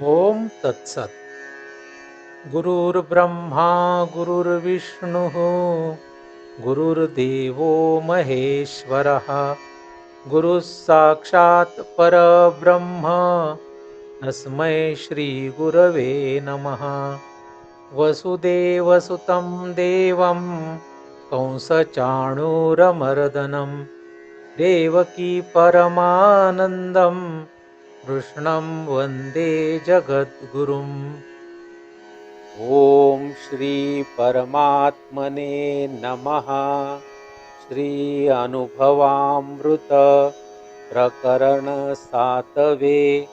ओम तत्सत. गुरुर्ब्रह्मा गुरुर्विष्णुः गुरुर्देवो महेश्वरः गुरुः साक्षात् परब्रह्म तस्मै श्री गुरवे नमः. वसुदेवसुतं देवं कंसचाणूरमर्दनं देवकी परमानन्दं कृष्णं वन्दे जगद्गुरुम्. ओम श्री परमात्मने नमः. श्री अनुभवामृत प्रकरण सातवे.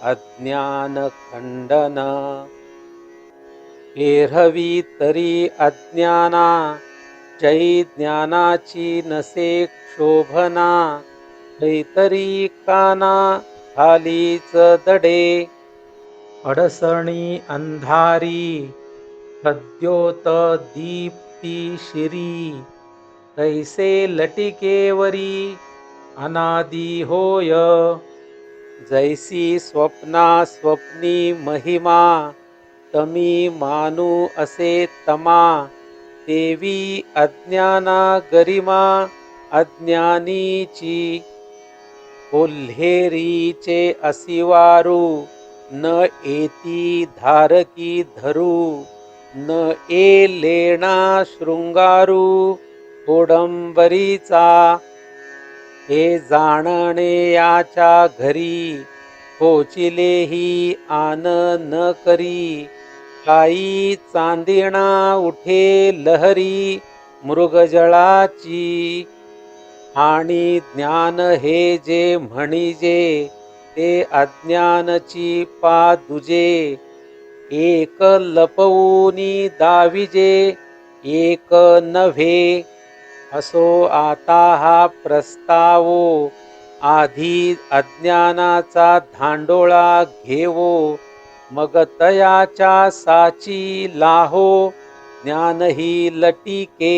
अज्ञान खंडन. एरवी तरी अज्ञाना जै ज्ञानाची नसे क्षोभना तरी काना खालीच दडे अडसणी अंधारी सद्योत दीप्ती शिरी तैसे लटिकेवरी अनादि होय जैसी स्वप्ना स्वप्नी महिमा तमी मानू असे तमा देवी अज्ञाना गरिमा अज्ञानीची कोल्हेरीचे असिवारू न एती धारकी धरू न ए लेणा शृंगारू ओडंबरीचा हे जाणणे याच्या घरी पोचिलेही आन न करी काही चांदिणा उठे लहरी मृगजळाची आणि ज्ञान हे जे म्हणिजे ते अज्ञानची पादुजे एक लपवूनी दाविजे एक नव्हे असो आता हा प्रस्तावो आधी अज्ञानाचा धांडोळा घेवो मग तयाच्या साची लाहो ज्ञानही लटिके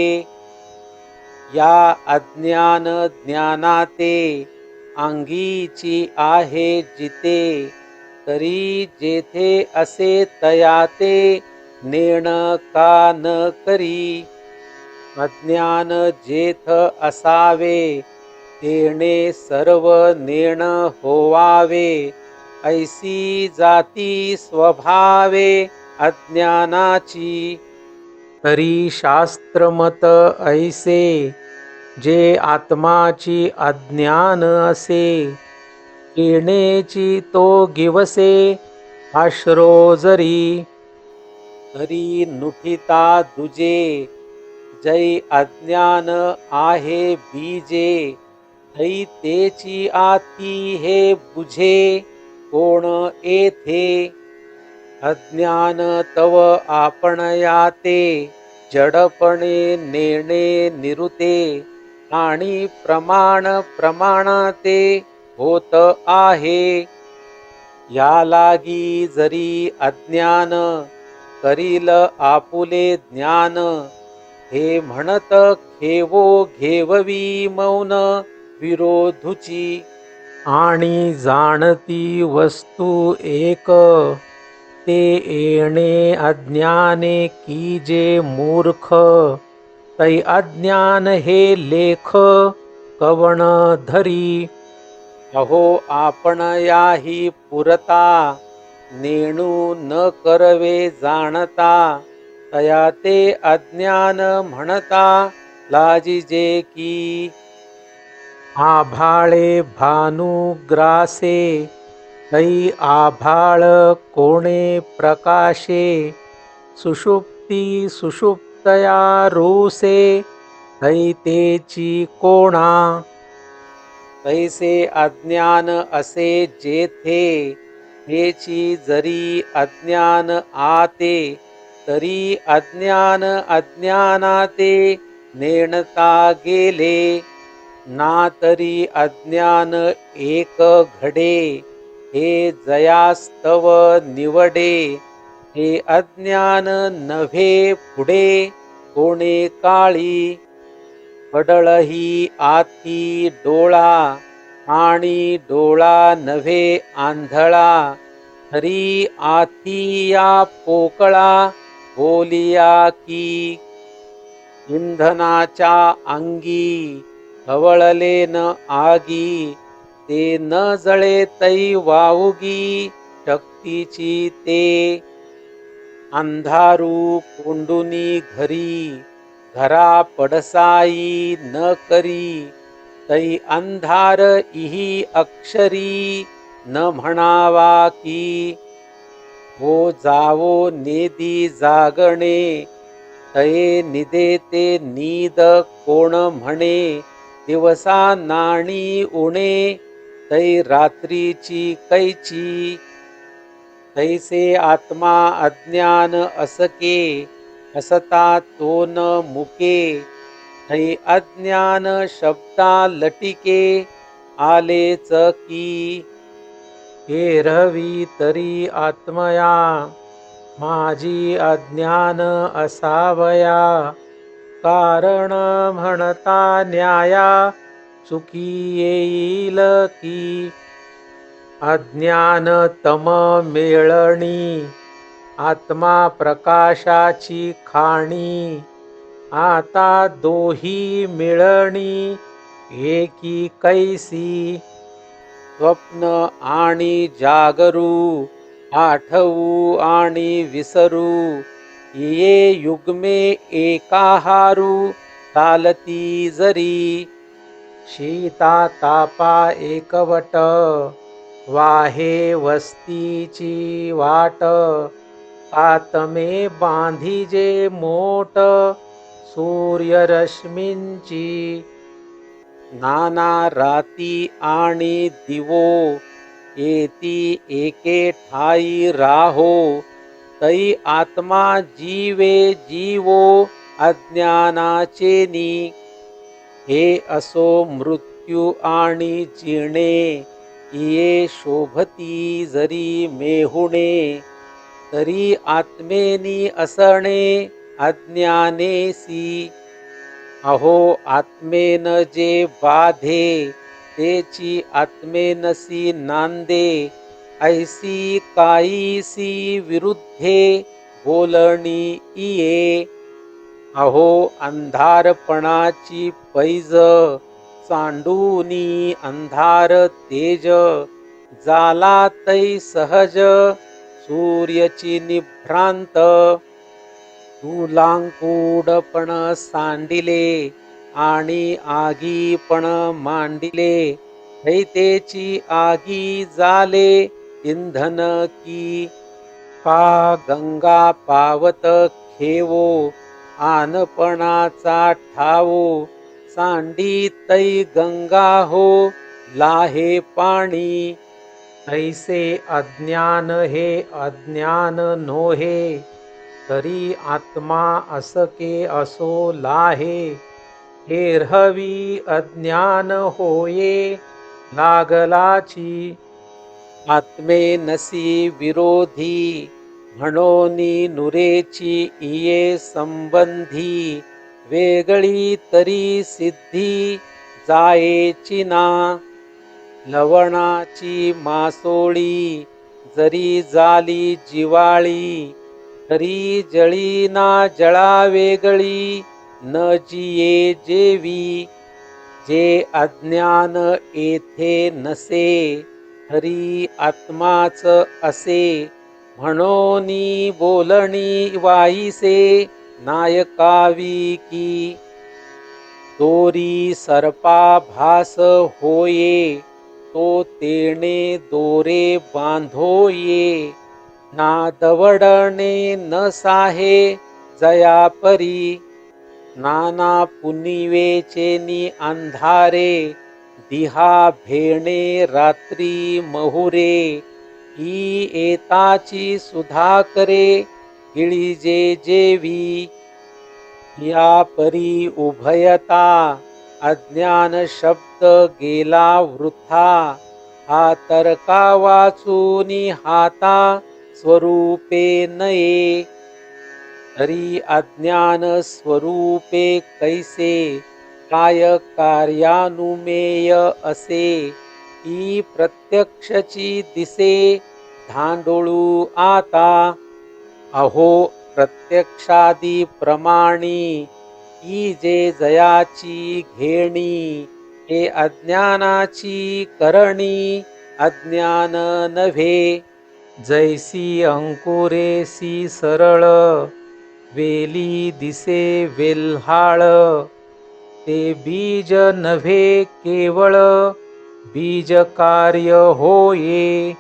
या अज्ञान ज्ञानाते अंगीची आहे जिते तरी जेथे असे तयाते नेण का न करी अज्ञान जेथ असावे तेणे सर्व नेण होवावे ऐसी जाती स्वभावे अज्ञानाची तरी शास्त्रमत ऐसे जे आत्माची अज्ञान असे येणेची तो गिवसे आश्रो जरी तरी नुठिता दुजे जै अज्ञान आहे बीजे तै तेची आती हे बुझे कोण येथे अज्ञान तव आपण याते जडपणे नेणे निरुते आणि प्रमाण प्रमाणाते होत आहे या लागी जरी अज्ञान करील आपुले ज्ञान हे म्हणत घेवो घेववी मौन विरोधुची आणि जाणती वस्तू एक ते येणे अज्ञाने की जे मूर्ख तै अज्ञान हे लेख कवण धरी अहो आपण याही पुरता नेणू न करवे जाणता तया ते अज्ञान म्हणता लाजिजे की आभाळे भानुग्रासे तै आभाळ कोणे प्रकाशे सुषुप्ती सुषुप्तया रोसे तै तेची कोणा तैसे अज्ञान असे जेथे हेची जरी अज्ञान आते तरी अज्ञान अज्ञानाते नेणता गेले ना तरी अज्ञान एक घडे हे जयास्तव निवडे हे अज्ञान नव्हे पुढे कोणे काळी पडळही आती डोळा आणि डोळा नव्हे आंधळा हरी आथिया पोकळा बोलिया की इंधनाच्या अंगी खवळले न आगी ते न जळे तै वाऊगी शक्तीची ते अंधारू कोंडुनी घरी घरा पडसाई न करी तै अंधार इही अक्षरी न म्हणावा की हो जावो नेदी जागणे तये निदेते नीद कोण म्हणे दिवसा नाणी उणे तै रात्रीची कैची तैसे आत्मा अज्ञान असके असता तो न मुके तै अज्ञान शब्दा लटिके आलेच की एरवी तरी आत्मया माझी अज्ञान असावया कारण म्हणता न्याया चुकी येईल की अज्ञान तम मेळणी आत्मा प्रकाशाची खाणी आता दोही मिळणी एकी कैसी स्वप्न आणि जागरू आठवू आणि विसरू ये युग्मे एकाहारू चालती जरी शीता तापा एकवट वाहे वस्तीची वाट आत्मे बांधिजे मोट सूर्यरश्मींची नाना राती आणि दिवो येती एके ठाई राहो तै आत्मा जीवे जीवो अज्ञानाचेनी हे असो मृत्यू आणि जिणे ये शोभती जरी मेहुणे तरी आत्मेनी असणे अज्ञानेसी अहो आत्मेन जे बाधे तेची आत्मेनसी नांदे ऐसी काईसी विरुद्धे बोलणी इये अहो अंधारपणाची पैज सांडूनी अंधार तेज जाला तै सहज सूर्यची निभ्रांत तुलांकुडपण सांडिले आणि आगीपण मांडिले हैतेची आगी जाले इंधन की का गंगा पावत खेवो आनपणाचा ठावो सांडी तै गंगा हो लाहे पाणी ऐसे अज्ञान हे अज्ञान नोहे तरी आत्मा असके असो लाहे एरहवी अज्ञान होये लागलाची आत्मेनसी विरोधी म्हणोनी नुरेची इये संबंधी वेगळी तरी सिद्धी जायेची ना लवणाची मासोळी जरी जाली जिवाळी तरी जळी ना जळा वेगळी न जिये जेवी जे अज्ञान येथे नसे हरी आत्माच असे म्हणोनी बोलणी वाईसे नायकावी की दोरी सर्पा भास होये तो तेणे दोरे बांधोये ना दवडणे न साहे जयापरी नाना पुनिवेचेनी अंधारे दिहा भेणे रात्री महुरे ही एताची सुधा करे गिळीजे जेवी या परी उभयता अज्ञान शब्द गेला वृथा हा तर्का वाचूनी हाता स्वरूपे नये तरी अज्ञान स्वरूपे कैसे काय कार्यानुमेय असे ही प्रत्यक्षची दिसे धांडोळू आता. अहो प्रत्यक्षादी प्रमाणी ही जे जयाची घेणी, हे अज्ञानाची करणी अज्ञान नव्हे. जैसी अंकुरेसी सरळ, वेली दिसे वेल्हाळ, ते बीज नव्हे केवळ, बीज कार्य होये.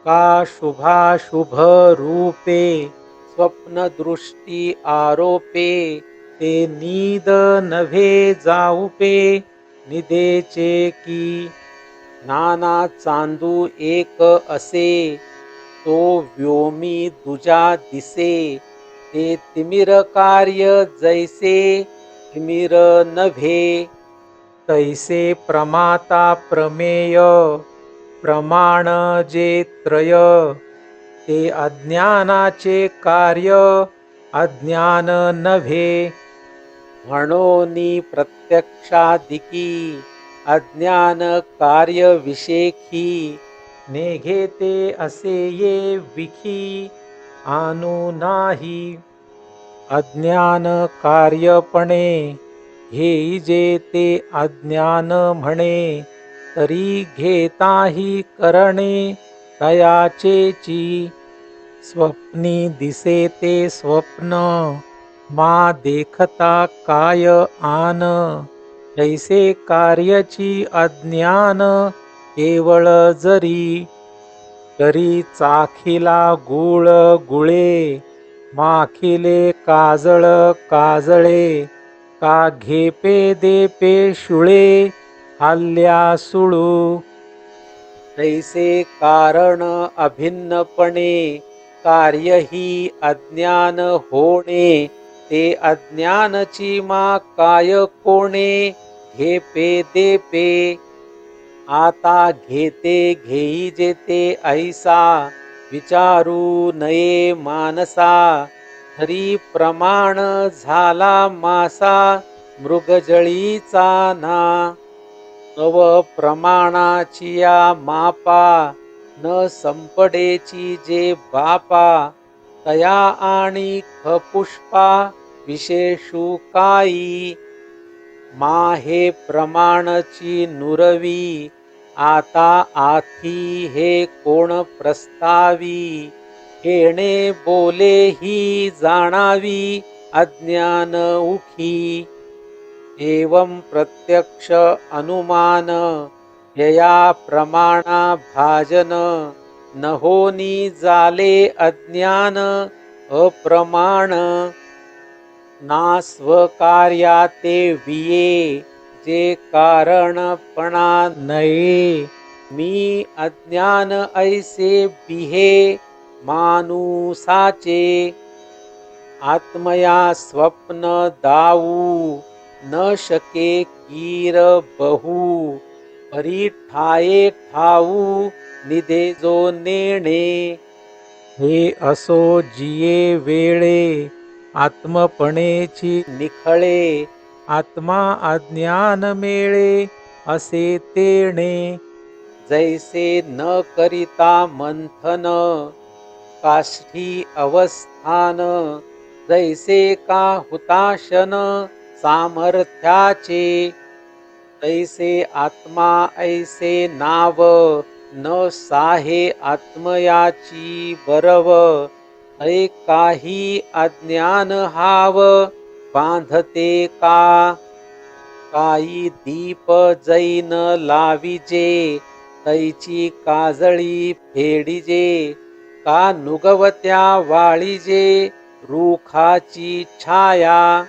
का शुभाशुभ रूपे स्वप्नदृष्टी आरोपे, ते नीद नव्हे जाऊपे, निदेचे की. नाना चांदू एक असे, तो व्योमी दुजा दिसे, ते तिमिर कार्य जैसे तिमिर नव्हे. तैसे प्रमाता प्रमेय, प्रमाण जे त्रय, ते अज्ञानाचे कार्य अज्ञान नव्हे. म्हणोनी प्रत्यक्षादिकी अज्ञान कार्य विषेखी, नेघे ते असे ये विखी आणू नाही. अज्ञान कार्यपणे घेई जे ते अज्ञान म्हणे, तरी घेताही करणे तयाचेची. स्वप्नी दिसे ते स्वप्न, मा देखता काय आन, तैसे कार्यची अज्ञान केवळ जरी. तरी चाखिला गुळ गुळे, माखिले काजळ काजळे, का घेपे देपे शुळे हाल्या सुळू. तैसे कारण अभिन्नपणे कार्यही अज्ञान होणे, ते अज्ञानची मा काय कोणे घेपे देपे. आता घेते घेई जेते ऐसा, विचारू नये मानसा, हरी प्रमाण झाला मासा मृगजळीचा ना. नव प्रमाणाची या मापा, न संपडेची जे बापा, तया आणि खपुष्पा विशेषू काई. मा हे प्रमाणची नुरवी, आता आथी हे कोण प्रस्तावी, येणे बोले ही जाणावी अज्ञान उखी. एवं प्रत्यक्ष अनुमान, यया प्रमाणा भाजन, न होनी जाले अज्ञान अप्रमाण. ना स्वकार्या ते विये, जे कारणपणा नये, मी अज्ञान ऐसे बिहे मानुसाचे. आत्मया स्वप्न दाऊ, न शके कीर बहु, परी ठाये ठाऊ निदेजो नेणे. हे असो जिये वेळे, आत्मपणेची निखळे, आत्मा अज्ञान मेळे असे तेणे. जैसे न करिता मंथन, काष्ठी अवस्थान, जैसे का हुताशन सामर्थ्याचे. तैसे आत्मा ऐसे नाव, न साहे आत्मयाची बरव, ऐ काही अज्ञान हाव बांधते का. काही दीप जैन लाविजे, तैची काजळी फेडिजे, का नुगवत्या वाळीजे रुखाची छाया.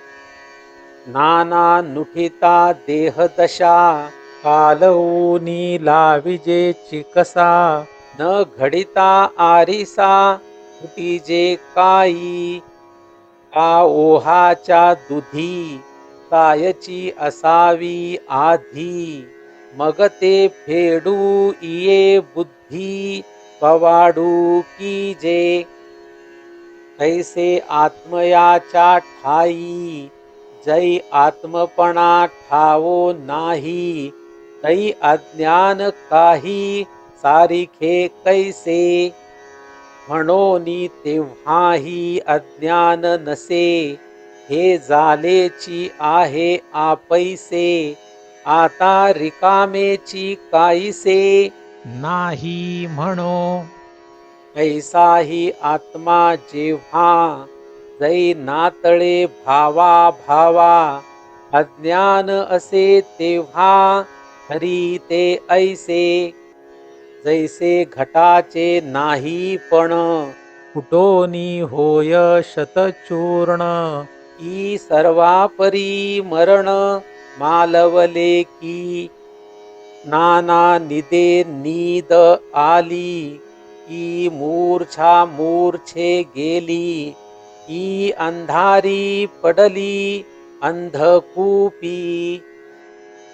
नाना नुठिता देहदशा, कालऊनी लाविजे चिकसा, न घडिता आरिसा फुटीजे काई. का ओहाच्या दुधी, कायची असावी आधी, मग ते फेडू इये बुद्धी पवाडू की जे. तैसे आत्मयाच्या ठाई, जै आत्मपणा ठावो नाही, तै अज्ञान काही सारिखे कैसे. म्हणोनी तेव्हाही अज्ञान नसे, हे झालेची आहे आपैसे, आता रिकामेची काईसे. नाही म्हणो. ऐसाही आत्मा जेव्हा, जै नातळे भावा भावा, अज्ञान असे तेव्हा, हरी ते ऐसे. जैसे घटाचे नाही पण, कुटोनी होय शतचूर्ण. ई सर्वापरी मरण, मालवले की. नाना निदे नीद आली, ई मूर्छा मूर्छे गेली. ई अंधारी पडली अंधकूपी.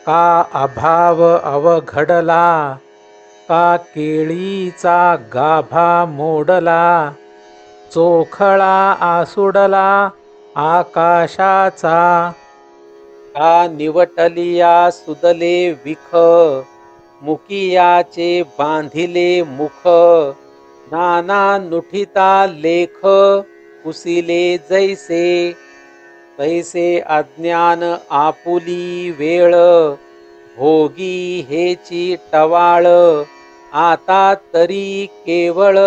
का अभाव अवघडला, का केळीचा गाभा मोडला. चोखळा आसुडला आकाशाचा, का निवटलिया सुदले विख. मुकियाचे बांधिले मुख, नाना नुठिता लेख. कुसिले जैसे, तैसे अज्ञान आपुली वेळ. भोगी हेची टवाळ, आता तरी केवळ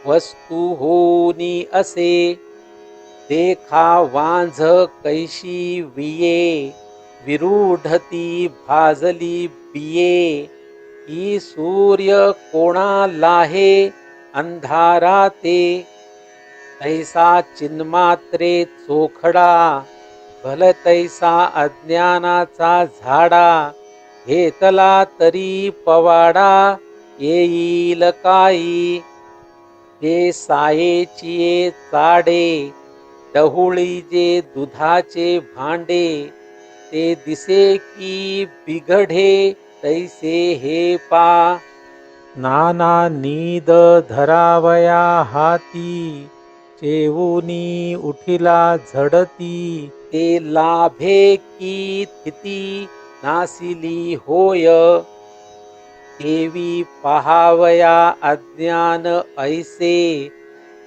वस्तू होनी असे. देखा वांझ कैशी विये, विरूढती भाजली बिये. ही सूर्य कोणा लाहे अंधारा ते. तैसा चिन्मात्रे चोखडा, भल तैसा अज्ञानाचा झाडा. घेतला तरी पवाडा, येईल काई. हे सायेचिये चाडे, डहुळी जे दुधाचे भांडे. ते दिसे की बिघडे, तैसे हे पा. नाना नीद धरावया हाती. चेवुनी उठिला झडती. ते लाभे की स्थिती, नासिली होय. देवी पहावया अज्ञान ऐसे,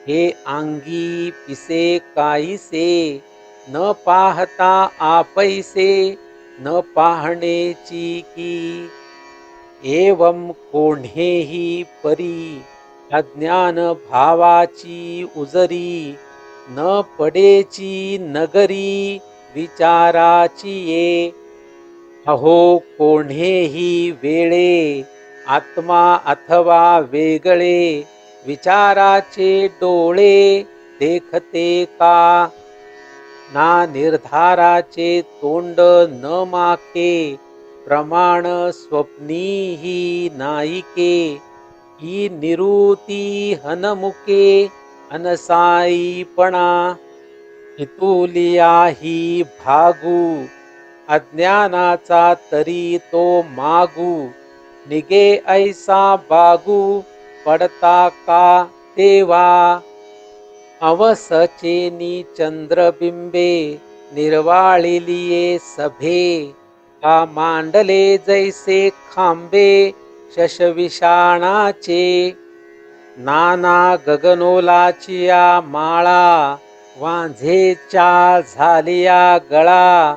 हे अंगी पिसे काईसे. न पाहता आपैसे, न पाहणेची की. एवं कोण्हेही परी, अज्ञान भावाची उजरी. न पडेची नगरी, विचाराची ये. अहो कोण्हेही वेळे, आत्मा अथवा वेगळे. विचाराचे डोळे, देखते का. ना निर्धाराचे तोंड न माके. प्रमाण स्वप्नीही नाईके. ही निरुती हनमुके, अनसाईपणा. इतुलिया ही भागू, अज्ञानाचा तरी तो मागू. निगे ऐसा बागू, पडता का तेवा. अवसचेनी चंद्रबिंबे, निर्वाळिलिये सभे. का मांडले जैसे खांबे, शशविषाणाचे. नाना गगनोलाचिया माळा, वांझेच्या झालिया गळा.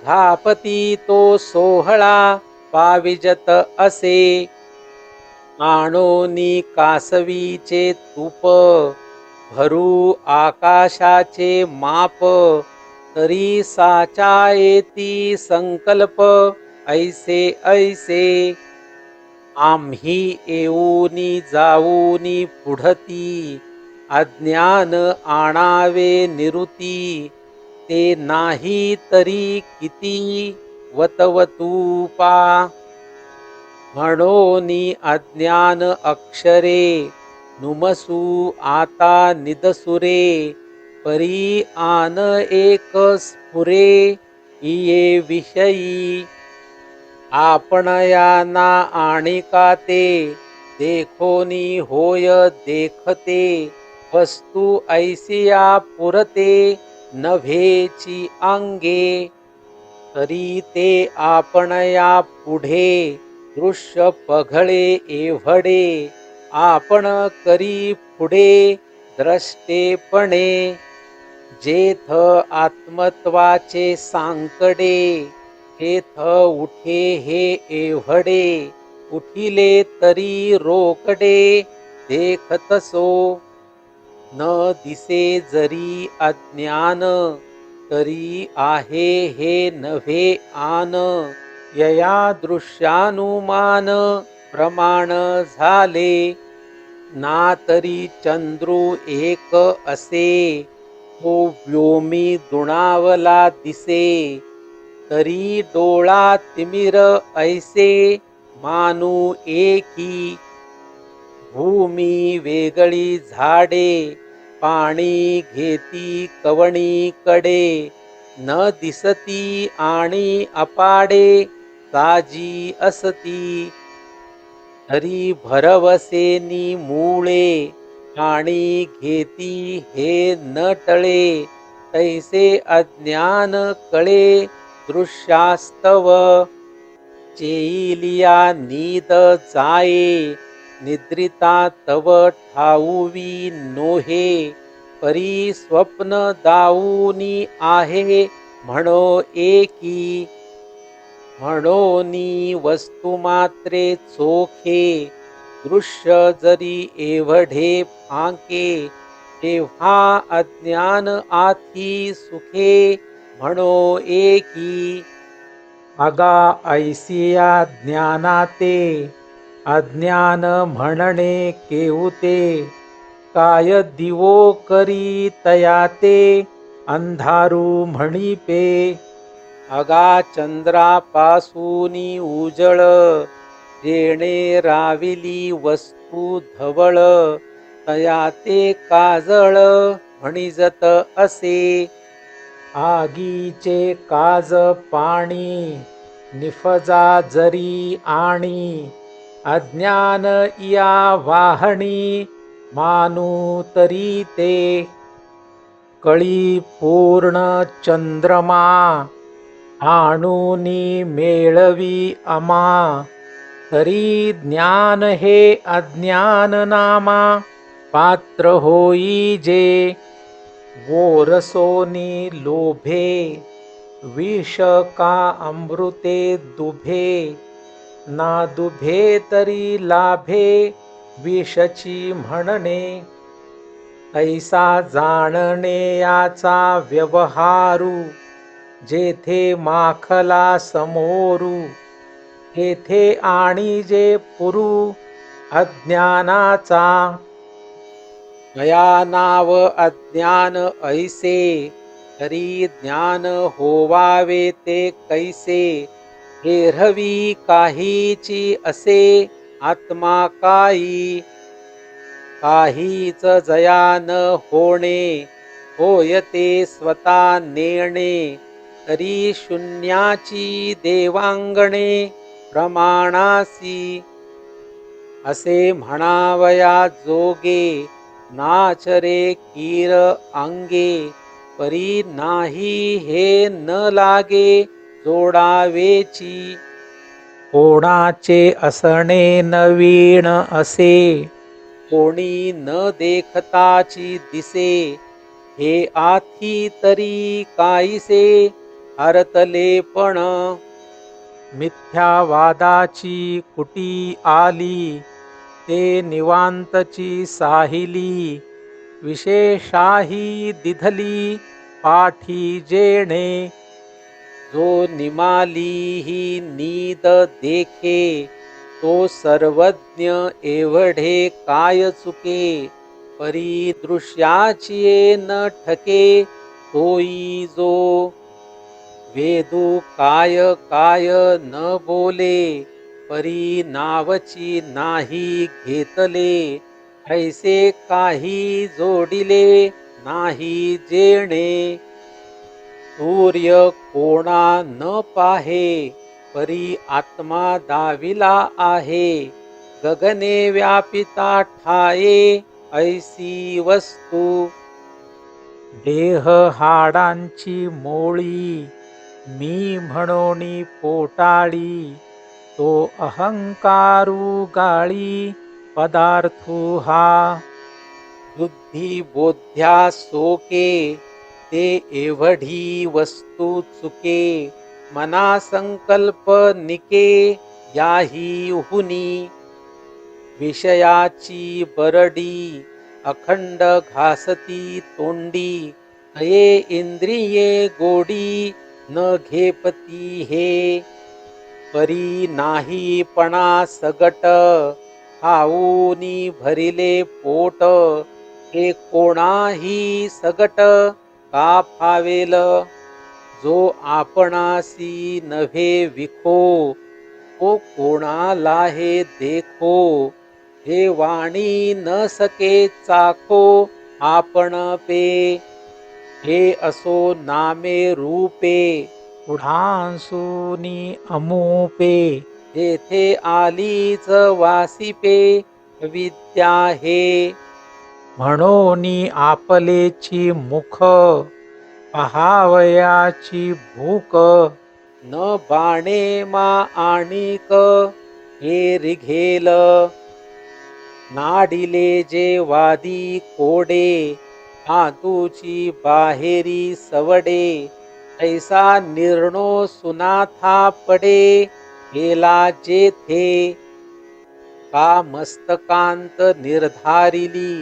घापती तो सोहळा, पाविजत असे. आणोनी कासवीचे तूप, भरू आकाशाचे माप. तरी साचा येती संकल्प, ऐसे ऐसे. आम्ही येऊनी जाऊनी पुढती, अज्ञान आणावे निरुती. ते नाही तरी किती, वतवतूपा. म्हणोनी अज्ञान अक्षरे, नुमसू आता निदसुरे. परी आन एक स्फुरे, इये विषयी. आपण याना आणिका ते, देखोनी होय देखते. वस्तू ऐसिया पुरते, नभेची अंगे. तरी ते आपण या पुढे, दृश्य पघळे एव्हडे. आपण करी पुढे द्रष्टेपणे, जेथ आत्मत्वाचे सांकडे, तेथ उठे हे एव्हडे, उठिले तरी रोकडे, देखतसो न दिसे जरी अज्ञान, तरी आहे हे नव्हे आन, यया दृश्यानुमान प्रमाण झाले, ना तरी चंद्रू एक असे, तो व्योमी दुणावला दिसे, तरी डोळा तिमिर ऐसे, मानू एकी भूमी वेगळी झाडे, पाणी घेती कवणीकडे, न दिसती आणि अपाडे, साजी असती, तरी भरवसेनी मूळे, पाणी घेती हे न टळे, तैसे अज्ञान कळे दृश्यास्तव, चेईलिया नीद जाये, निद्रिता तव ठाऊवी नोहे, परी स्वप्न दाऊनी आहे, म्हणो एकी, म्हणोनी वस्तुमात्रे चोखे, दृश्य जरी एवढे फांके, तेव्हा अज्ञान आथी सुखे, म्हणो एकी. अगा ऐसिया ज्ञानाते, अज्ञान म्हणणे केऊते, काय दिवो करी तयाते, अंधारू म्हणिपे. अगा चंद्रापासूनी उजळ, जेणे राविली वस्तू धवळ, तया ते काजळ म्हणिजत असे, आगीचे काज पाणी, निफजा जरी आणि, अज्ञान या वाहणी, मानू तरी ते. कळी पूर्ण चंद्रमा, आणूनी मेळवी अमा, तरी ज्ञान हे अज्ञान नामा, पात्र होई जे. गोरसोनी लोभे, विष का अमृते दुभे, ना दुभे तरी लाभे, विषची म्हणणे. ऐसा जाणणे याचा व्यवहारू, जेथे माखला समोरू, तेथे आणि जे पुरू अज्ञानाचा. मया नाव अज्ञान ऐसे, तरी ज्ञान होवावे ते कैसे, हेरवी काहीची असे, आत्मा काई, काहीच जया न होणे, होयते स्वता नेणे, तरी शून्याची देवांगणे, प्रमाणासी. असे म्हणावया जोगे, नाचरे कीर अंगे, परी नाही हे न लागे, जोडावेची. कोणाचे असणे नवीन असे, कोणी न देखताची दिसे, हे आथी तरी काहीसे, हरतले पण. मिथ्यावादाची कुटी आली, ते निवांतची साहिली, विशेषाही दिधली पाठी जेणे. जो निमालीही नीद देखे, तो सर्वज्ञ एवढे काय चुके, परी दृश्याचिये न ठके, तोई जो. वेदू काय काय न बोले, परी नावची नाही घेतले, ऐसे काही जोडिले नाही जेणे. सूर्य कोणा न पाहे, परी आत्मा दाविला आहे, गगने व्यापिता ठाये, ऐसी वस्तू. देह हाडांची मोळी, मी म्हणोनी पोटाळी, तो अहंकारू गाळी, पदार्थू हा बुद्धी बोध्या सोके ते एवढी वस्तू चुके मना संकल्प निके याही हुनी विषयाची बरडी अखंड घासती तोंडी हये इंद्रिये गोडी न घेपती हे परी नाही पणा सगट खाऊनी भरिले पोट हे कोणाही सगट का फावेल जो आपणासी नव्हे विखो तो कोणाला हे देखो हे वाणी न सके चाखो आपण पे हे असो नामे रूपे पुढांसुनी अमूपे जेथे आलीच वासिपे विद्या हे म्हणोनी आपलेची मुख पहावयाची भूक न बाणे मा आणिक हे रिघेल नाडिले जे वादी कोडे हातूची बाहेरी सवडे ऐसा निर्णो सुनाथा पडे गेला जेथे का मस्तकांत निर्धारिली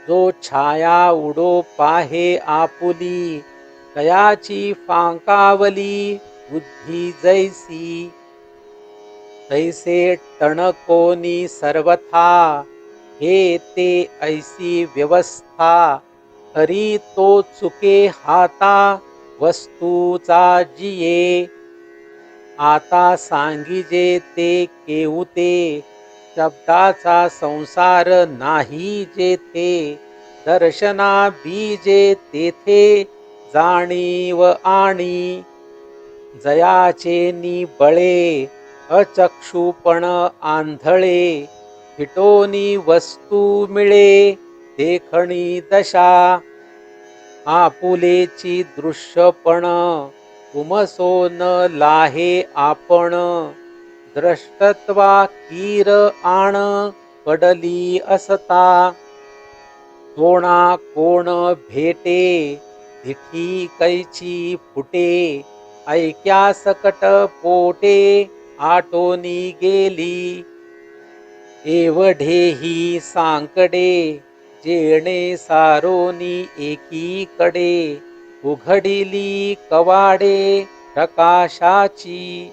जो छाया उडो पाहे आपुली कयाची फांकावली बुद्धी जैसी तैसे टणकोनी सर्वथा हे ते ऐसी व्यवस्था हरी तो चुके हाता वस्तूचा जिये आता सांगिजे ते केहुते शब्दाचा संसार नाही जेथे दर्शना बीजे तेथे जाणीव आणि जयाचे निबळे अचक्षुपण आंधळे फिटोनी वस्तू मिळे देखणी दशा आपुलेची दृश्यपण उमसो न लाहे आपण द्रष्टत्वा कीर आण पडली असता कोणा कोण भेटे दिठी कैची फुटे ऐक्या सकट पोटे आटोनी गेली एवढेही सांकडे जेणे सारोनी एकीकडे उघडिली कवाडे प्रकाशाची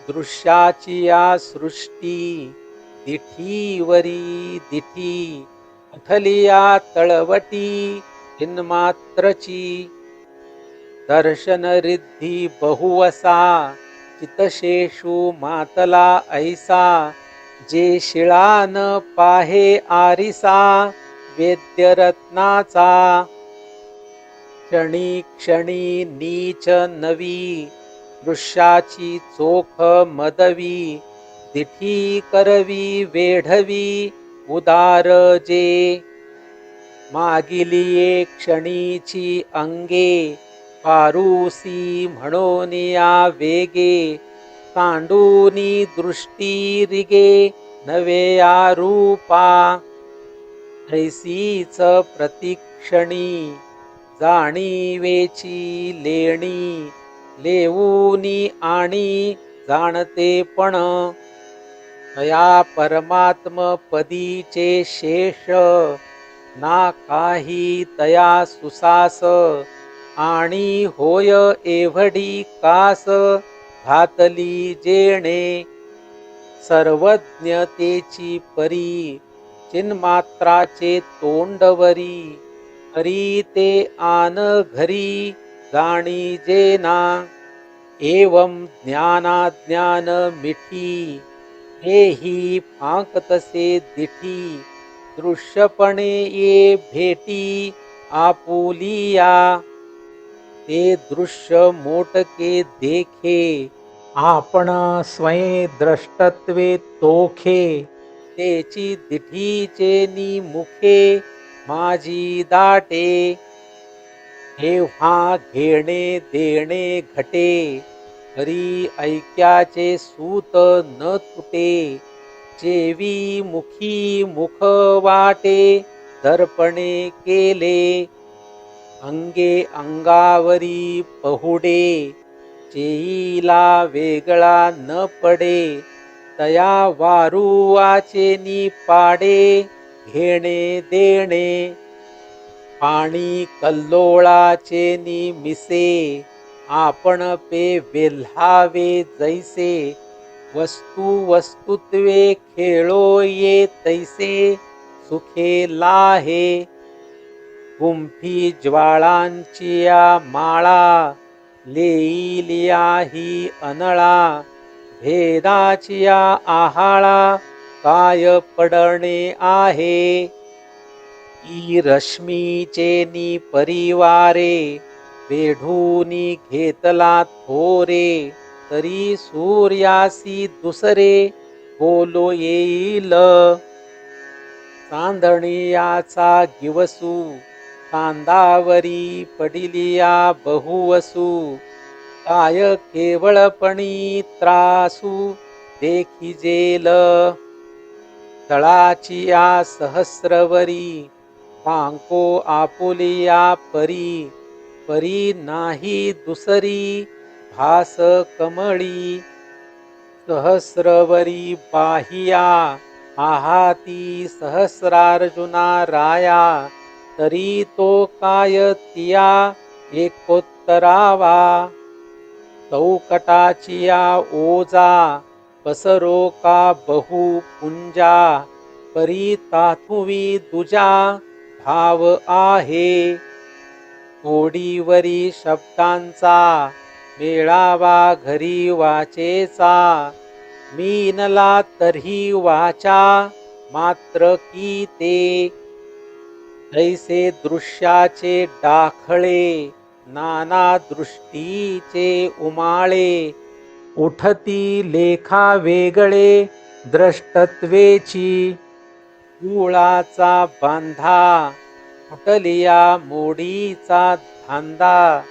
दृश्याची या सृष्टी दिठीवरी दिठी उठलिया तळवटी चिन्मात्रची दर्शन रिद्धी बहुवसा चितशेषु मातला ऐसा जे शिळान पाहे आरिसा वेद्यरत्नाचा क्षणी क्षणी नीच नवी दृश्याची चोख मदवी दिठी करवी वेढवी उदार जे मागिलिये क्षणीची अंगे पारुसी म्हणून या वेगे सांडूनी दृष्टी रिगे नव्या रूपा ऐसीच प्रतिक्षणी जाणीवेची लेणी लेऊनी आणि जाणते पण तया परमात्म पदीचे शेष ना काही तया सुसास आणि होय एवढी कास घातली जेणे सर्वज्ञतेची परी चिन्मात्राचे तोंडवरी हरी ते आन घरी जाणी जेना एवं ज्ञानाज्ञान मिठी हेही फांकतसे दिठी दृश्यपणे ये भेटी आपुलिया ते दृश्य मोटके देखे आपण स्वयं द्रष्टत्वे तोखे तेची दिठीचे मुखे माझी दाटे हेव्हा घेणे देणे घटे हरी ऐक्याचे सूत न तुटे जेवी मुखी मुख वाटे दर्पणे केले अंगे अंगावरी पहुडे चेईला वेगळा न पडे तया वारुवाचे पाडे घेणे देणे पाणी कल्लोळाचे मिसे आपण पे वेल्हावे जैसे वस्तू वस्तुत्वे खेळो ये तैसे सुखे लाहे गुंफी ज्वाळांची या माळा लेईलिया ही अनळा भेदाची या आहाळा काय पडणे आहे ई रश्मीचे परिवारे वेढूनी घेतला थोरे तरी सूर्यासी दुसरे बोलो येईल चांदणियाचा गिवसू चांदावरी पडिलिया बहुवसू काय केवळपणी त्रासू देखिजेल तळाची या सहस्रवरी पांको आपुलिया परी परी नाही दुसरी भास कमळी सहस्रवरी बाहिया आहाती सहस्रार्जुना राया तरी तो काय तिया एकोत्तरावा चौकटाचिया ओजा पसरो का बहु पुंजा परी ताथुवी दुजा भाव आहे कोडीवरी शब्दांचा मेळावा घरी वाचेचा मीनला तरी वाचा मात्र की ते तैसे दृश्याचे डाखळे नाना दृष्टीचे उमाळे उठती लेखा वेगळे द्रष्टत्वेची कुळाचा बांधा फुटलिया मोडीचा धांदा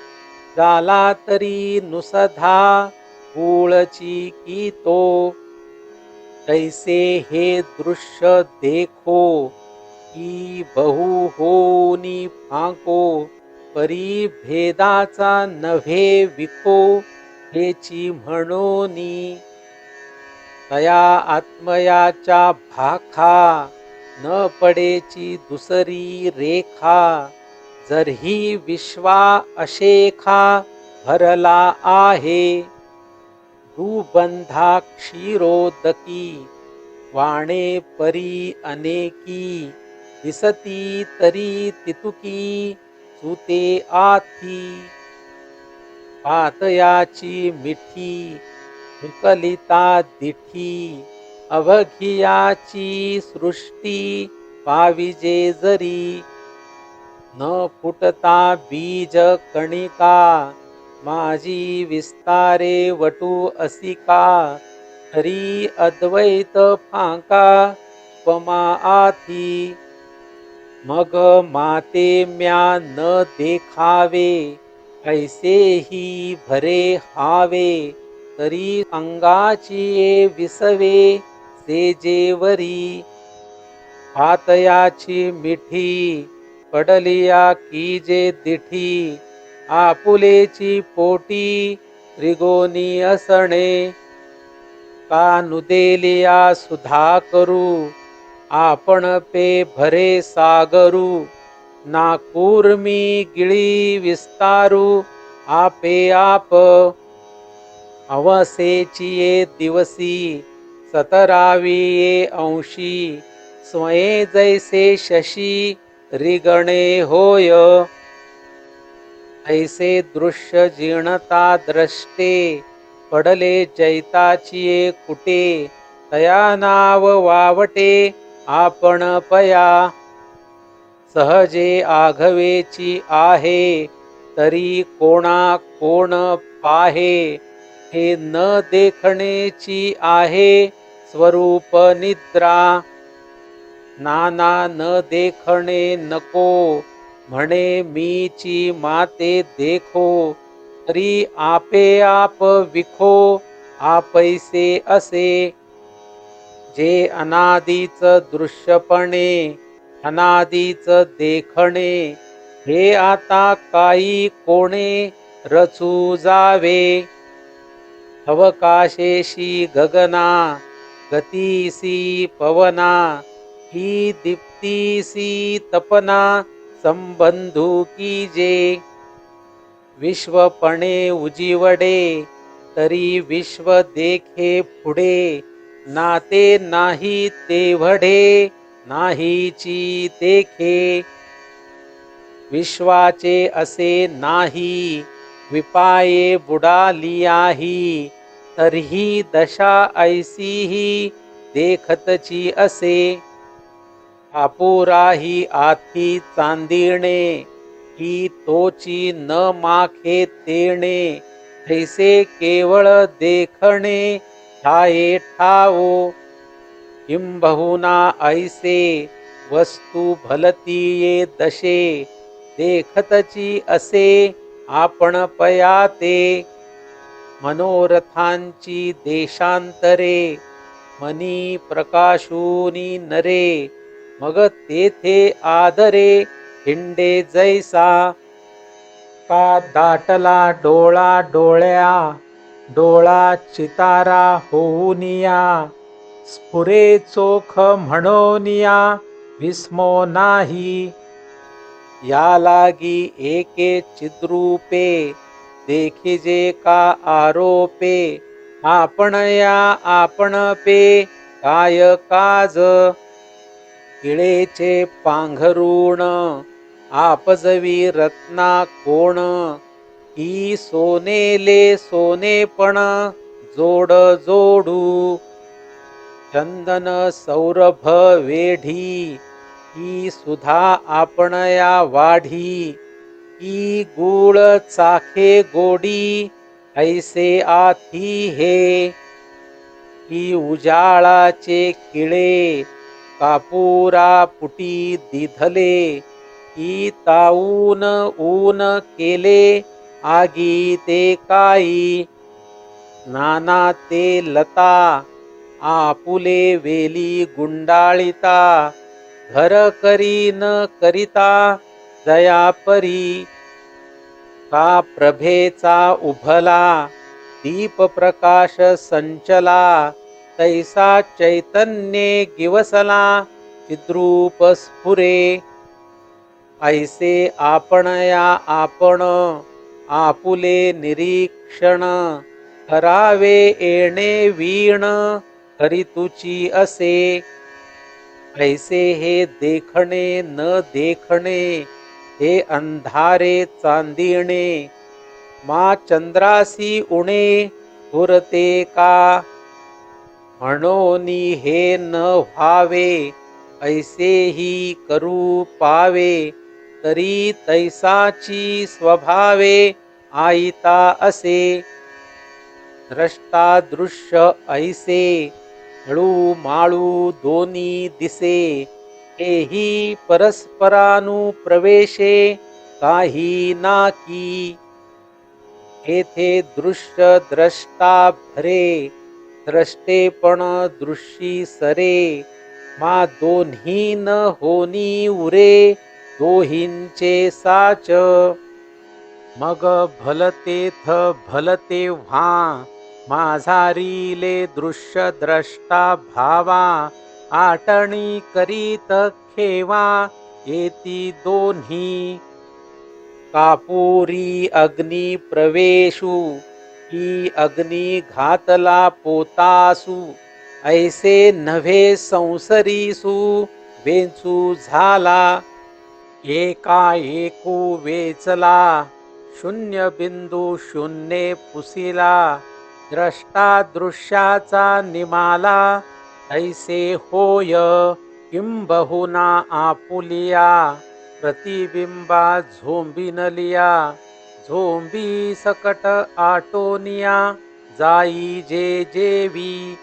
झाला तरी नुसधा कुळची की तो तैसे हे दृश्य देखो की बहु होनी फाको परी भेदाचा नव्हे विको हेची म्हणोनी तया आत्मयाच्या भाखा न पडेची दुसरी रेखा जरही विश्वा अशेखा भरला आहे दुबंधा क्षीरोदकी वाणे परी अनेकी दिसती तरी तितुकी सुते आथी पातयाची मिठी मुकलिता दिठी अवघियाची सृष्टी पाविजे जरी न फुटता बीज कणिका माझी विस्तारे वटू असिका तरी अद्वैत फांका पमा आथी मग माते म्या न देखावे ऐसेही भरे हावे तरी अंगाची विसवे सेजेवरी पातयाची मिठी पडलिया की जे दिठी आपुलेची पोटी त्रिगोनी असणे का नुदेलिया सुधा करू आपण पे भरे सागरू ना कूर्मी गिळी विस्तारू आपे आप अवसेचिये दिवसी सतराविये अंशी स्वये जैसे शशी रिगणे होय ऐसे दृश्य जीर्णता द्रष्टे पडले जैताचिये कुटे तया नाव वावटे आपण पया सहजे आघवेची आहे तरी कोणा कोण पाहे हे न देखणेची आहे स्वरूप निद्रा नाना न देखणे नको म्हणे मीची माते देखो तरी आपे आप विखो आपैसे असे जे अनादीच दृश्यपणे अनादीच देखणे, हे आता काही कोणे रचू जावे. अवकाशेशी गगना गतीसी पवना, ही दीप्तीसी तपना संबंधू की जे. विश्वपणे उजिवडे तरी विश्व देखे पुढे, नाते नाही तेवढे नाहीची देखे. विश्वाचे असे नाही विपाये बुडालियाही, तरीही दशा ऐसीही देखतची असे. आपुराही आथी चांदिणे, ही तोची न माखे तेणे, ऐसे केवळ देखणे ठाये ठावो. किंबहुना ऐसे वस्तू भलती ये दशे, देखतची असे आपण पयाते. मनोरथांची देशांतरे, मनी प्रकाशूनी नरे, मग तेथे आदरे हिंडे जैसा. का दाटला डोळा डोळ्या, डोळा चितारा होऊनिया, स्फुरे चोख म्हणोनिया विस्मो नाही. या लागी एके चिद्रूपे, देखिजे का आरोपे, आपण या आपण पे काय काज. किळेचे पांघरुण आपजवी रत्ना कोण, ही सोनेले सोनेपण जोड जोडू. चंदन सौरभ वेढी, ही सुधा आपण या वाढी, ही गुळ चाखे गोडी ऐसे आथी हे. ही उजाळाचे किळे कापुरा पुटी दिधले, ही ताऊन ऊन केले आगी ते काई. नाना ते लता आपुले वेली गुंडाळिता, घर करी न करिता जया परी. का प्रभेचा उभला दीप प्रकाश संचला, तैसा चैतन्ये गिवसला चिद्रूप स्फुरे. ऐसे आपण या आपण आपुले निरीक्षण, करावे येणे वीण करीतुची असे. ऐसे हे देखणे न देखणे, हे अंधारे चांदिणे, मा चंद्रासी उणे पुरते का. म्हणोनी हे न व्हावे, ऐसेही करू पावे, तरी तैसाची स्वभावे आईता असे. द्रष्टा दृश्य ऐसे हळू माळू दोन्ही दिसे, हेही परस्परानुप्रवेशे काही ना की. येथे दृश्य द्रष्टा भरे, द्रष्टेपण दृष्टी सरे, मा दोन्ही न होनी उरे दोहींचे साच. मग भलतेथ भलते व्हा, माझारीले दृश्य द्रष्टा भावा, आटणी करीत खेवा येती दोन्ही. कापुरी अग्नी प्रवेशू, ही अग्नी घातला पोतासू, ऐसे नव्हे संसरीसू वेचू झाला. एका एकू वेचला, शून्य बिंदू शून्ये पुसिला, द्रष्टा दृश्याचा निमाला ऐसे होय. किंबहुना आपुलिया प्रतिबिंबा झोंबिनलिया, झोंबी सकट आटोनिया जाई जे जेवी.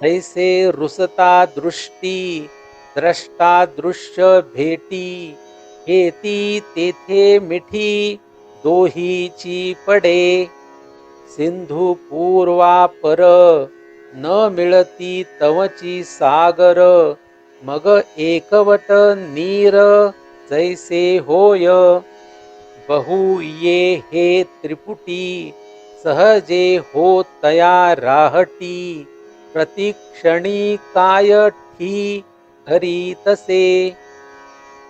ऐसे रुसता दृष्टी द्रष्टा दृश्य भेटी, हेती तेथे मिठी दोहीची पडे. सिंधू पूर्वा पर न मिळती तवची सागर, मग एकवट नीर जैसे होय. बहु ये हे त्रिपुटी, सहजे हो तया राहटी. प्रतिक्षणी काय ठी हरी तसे.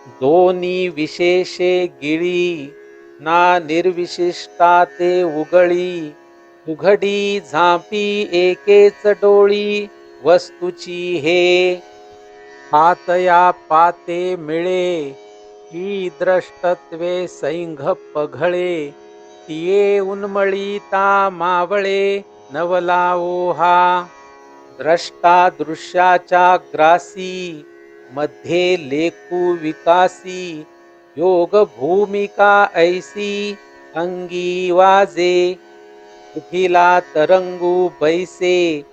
दोन्ही विशेषे गिळी, ना निर्विशिष्टा ते उगळी. उघडी झांपी एकेच डोळी, वस्तूची हे. आतया पाते मिळे, ही द्रष्टत्वे सैंघ पघळे. तिये उन्मळीता मावळे, नवला ओहा. द्रष्टा दृश्याच्या ग्रासी, मध्ये लेखू विकासी. योग भूमिका ऐसी, अंगी वाजे. उठिला तरंगू बैसे,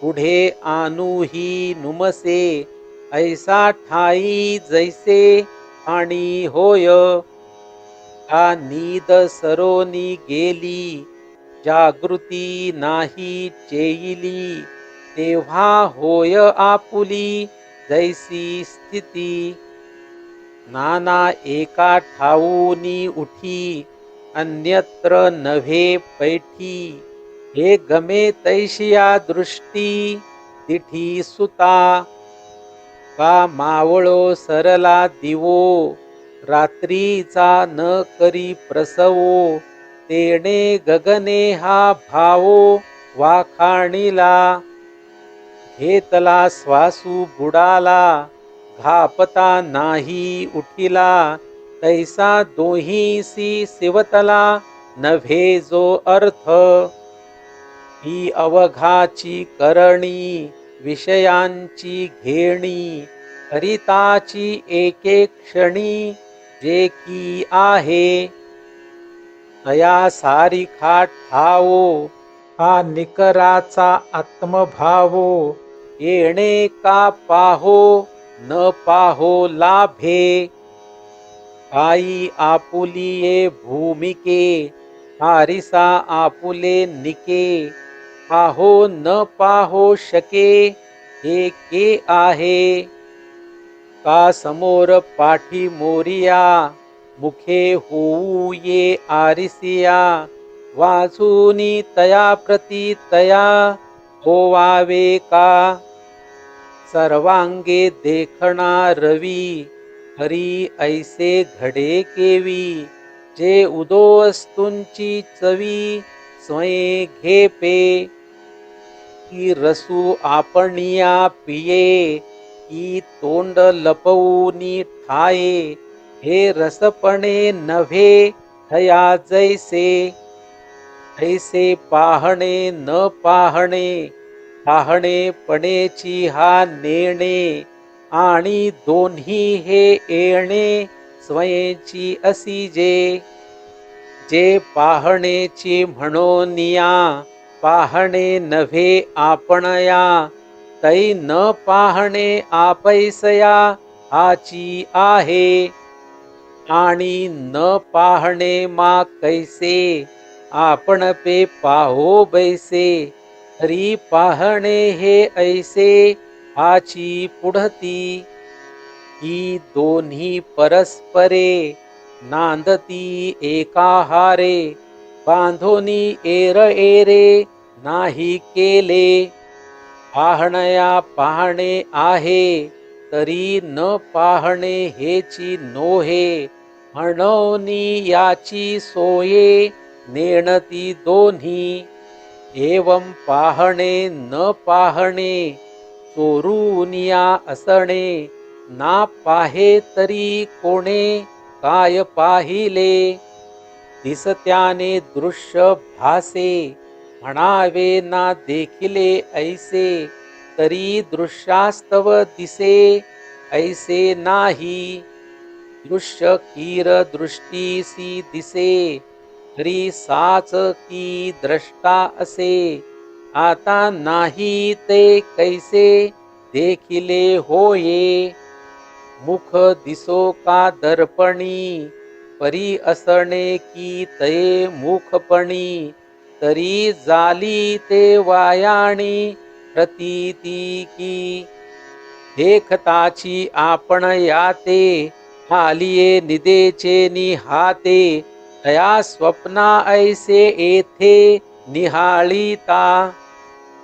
पुढे आणू ही नुमसे. ऐसा ठाई जैसे आणि होय. हा नीद सरोनी गेली, जागृती नाही चेइली. तेव्हा होय आपुली, जैसी स्थिती. नाना एका ठाऊनी उठी, अन्यत्र नव्हे पैठी. हे गमे तैशिया दृष्टी, दिठी सुता. का मावळो सरला दिवो, रात्रीचा न करी प्रसवो. तेणे गगने हा भावो, वाखाणीला. घेतला श्वासू बुडाला, घापता नाही उठिला. तैसा दोहीसी सिवतला, नव्हे जो अर्थ. ही अवघाची करणी, विषयांची घेणी. हरिताची एके क्षणी, जे की आहे. तया सारिखा ठावो, हा निकराचा आत्मभावो. येणे का पाहो, न पाहो लाभे. आई आपुलिये भूमिके, हारिसा आपुले निके. पाहो न पाहो शके, हे के आहे. का समोर पाठी मोरिया, मुखे होऊ ये आरिसिया. वाचूनी तया प्रती तया, होवावे का. सर्वांगे देखणा रवी, हरी ऐसे घडे केवी. जे उदो वस्तूंची चवी, स्वये घेपे. की रसू आपणिया पिये, की तोंड लपवूनी ठाये. हे रसपणे नव्हे, हया जैसे. ऐसे पाहणे न पाहणे, पाहणेपणेची हा नेणे. आणि दोन्ही हे येणे, स्वयंची असी जे. जे पाहणेची म्हणोनिया, पाहणे नव्हे आपणया. तै न पाहणे आपैसया, हाची आहे. आणि न पाहणे मा कैसे, आपण पे पाहो बैसे. तरी पाहणे हे ऐसे, हाची पुढती. ही दोन्ही परस्परे, नांदती एकाहारे. बांधोनी एर एरे, नाही केले. पाहणया पाहणे आहे, तरी न पाहणे हेची नोहे. म्हणोनी याची सोये, नेणती दोन्ही. एवं पाहणे न पाहणे, चोरूनिया असणे. ना पाहे तरी कोणे, काय पाहिले. दिसत्याने दृश्य भासे, म्हणावे ना देखिले ऐसे. तरी दृश्यास्तव दिसे, ऐसे नाही. दृश्य कीर दृष्टीसी दिसे, तरी साच की द्रष्टा असे. आता नाही ते कैसे, देखिले होये. मुख दिसो का दर्पणी, परी असणे की तये मुखपणी. तरी जाली ते वायाणी, प्रतीती की. देखताची आपण याते, आलिये निदेचे निहाते. तया स्वप्ना ऐसे येथे निहाळीता.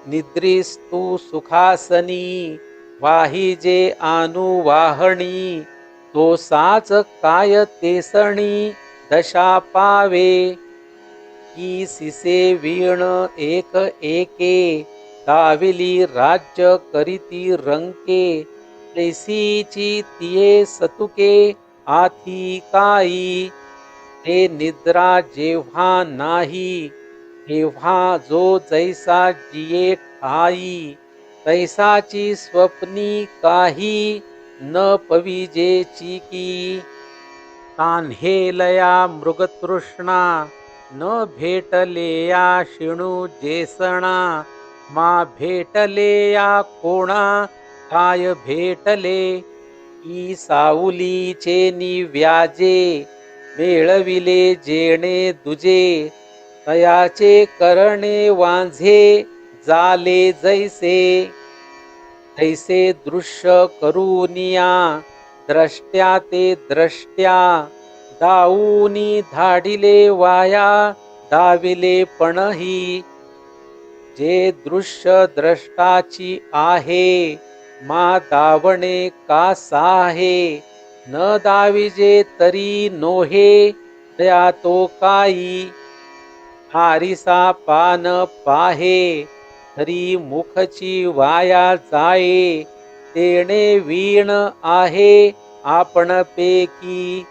निद्रिस्तु सुखासनी, वाहिजे अनुवाहणी. तो साच काय तेसणी, दशा पावे. की सिसे वीण एक एके, दाविली राज्य करीती रंके. तैसीची तिये सतुके, आथी काई. ते निद्रा जेव्हा नाही, तेव्हा जो जैसा जिये ठाई. तैसाची स्वप्नी काही, न पविजेची की. तान्हेलया मृगतृष्णा, न भेटलेया शिणू जेसणा. मा भेटलेया कोणा, काय भेटले. की सावलीचे निव्याजे, मेळविले जेणे दुजे. तयाचे करणे वांझे, जाले जैसे. तैसे दृश्य करूनिया, द्रष्ट्या ते द्रष्ट्या. दाऊनी धाडिले वाया, दाविले पणही. जे दृश्य द्रष्टाची आहे, मा दावणे का साहे. न दाविजे तरी नोहे, दया तो काई. हारिसा पान पाहे, तरी मुखची वाया जाये. तेणे वीण आहे आपण पैकी.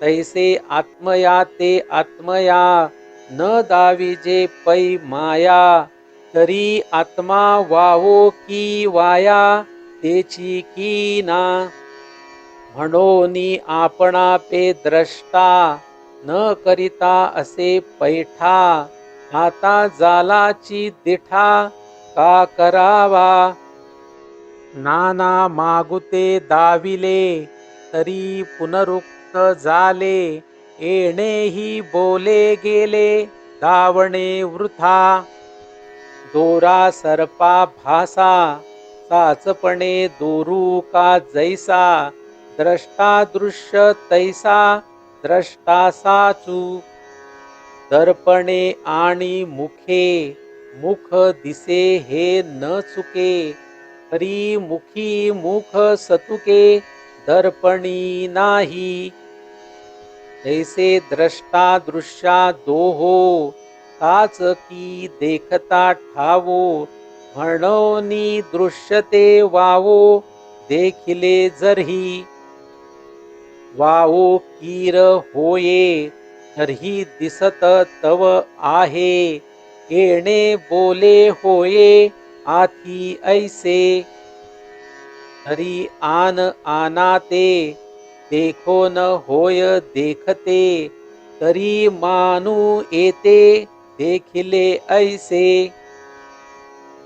तैसे आत्मया ते आत्मया, न दाविजे पै माया. तरी आत्मा वावो की वाया, तेची की ना. म्हणोनी आपणा पे द्रष्टा, न करिता असे पैठा. आता जालाची दिठा, का करावा. नाना मागुते दाविले, तरी पुनरुक्त झाले. येणेही बोले गेले, दावणे वृथा. दोरा सर्पा भासा, साचपणे दोरू का जैसा. द्रष्टा दृश्य तैसा, द्रष्टा साचू. दर्पणे आणि मुखे, मुख दिसे हे न चुके. तरी मुखी मुख सतुके, दर्पणी नाही. तैसे द्रष्टा दृश्या दोहो, ताच की देखता ठावो. म्हणोनी दृश्यते वावो, देखिले जरही. वावो कीर होये, तर्ही दिसत तव आहे. येणे बोले होये, आथी ऐसे. तरी आन आनाते, देखो न होय देखते. तरी मानू येते, देखिले ऐसे.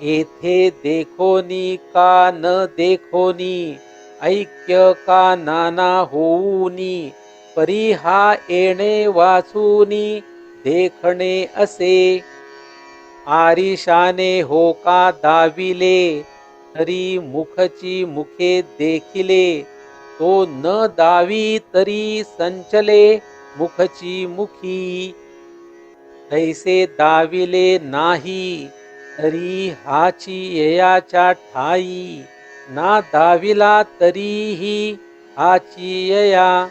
येथे देखोनी का न देखोनी, ऐक्य का नाना होऊनी. परी हा येणे वाचूनी, देखणे असे. आरिशाने हो का दाविले, तरी मुखची मुखे देखिले. तो न दावी तरी संचले, मुखची मुखी. तैसे दाविले नाही, तरी हाची ययाच्या ठाई. ना दाविला तरीही, हाची यया.